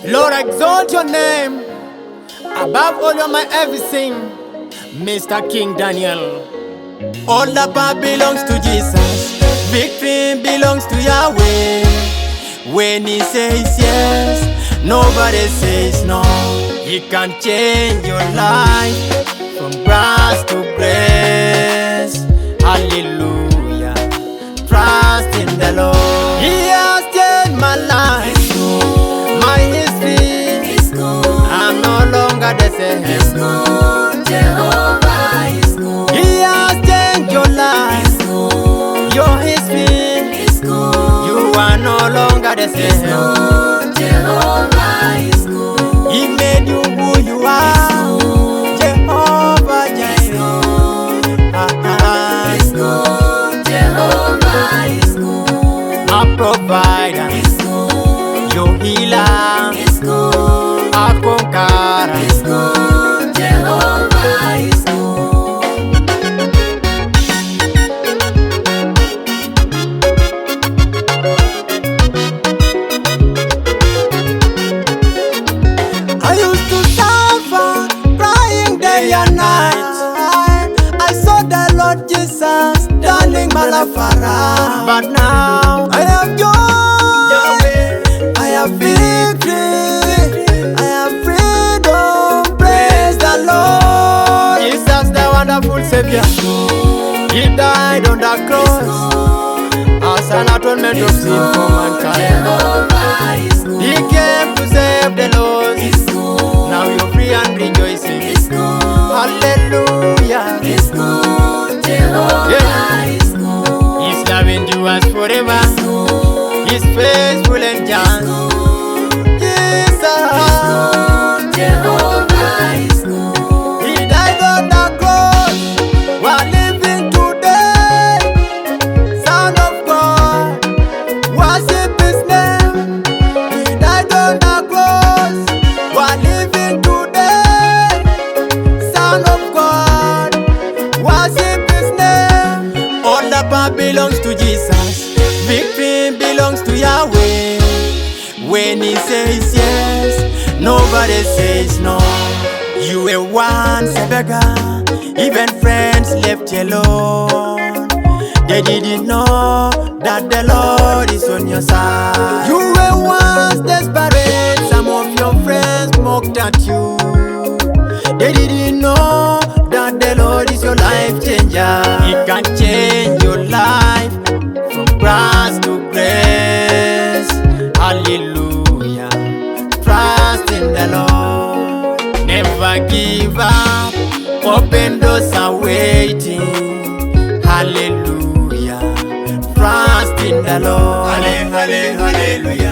Lord, I exalt your name. Above all, you're my everything. Mr. King Daniel. All the power belongs to Jesus. Victory belongs to Yahweh. When He says yes, nobody says no. He can change your life from grass to grace. Hallelujah. Trust in the Lord. He has changed my life. My history. I'm no longer the same. Jehovah is good. He has changed your life. Your history. You are no longer the same. Jehovah is good. He made you who you are. Jehovah Jireh. Is good. Jehovah is good. Our provider. Is good. Your healer. Is good. Our conqueror. Is good. Jehovah is good. I used to suffer, crying day and night. I saw the Lord Jesus turning my life around. But now I have joy, I have victory, I have freedom. Praise the Lord. Jesus, the wonderful Savior. He died on the cross as an atonement of sin for mankind. Jehovah is good. He came to save the lost. Is good. Now you're free and rejoicing. Is good. Hallelujah. Is good. Jehovah is good. His love endures forever. He's faithful and just. Jesus. Jehovah is good. He died on the cross. We're living today. Son of God, worship His name. He died on the cross. We're living today. Son of God, worship His name. All the power belongs to Jesus. Victory belongs to Yahweh. When He says yes, nobody says no. You were once a beggar, even friends left you alone. They didn't know that the Lord is on your side. You were once desperate, some of your friends mocked at you. They didn't know that the Lord is your life changer. He can change your life from grass to grace. Hallelujah. Trust in the Lord. Never give up. Open doors are waiting. Hallelujah. Trust in the Lord. Hallelujah.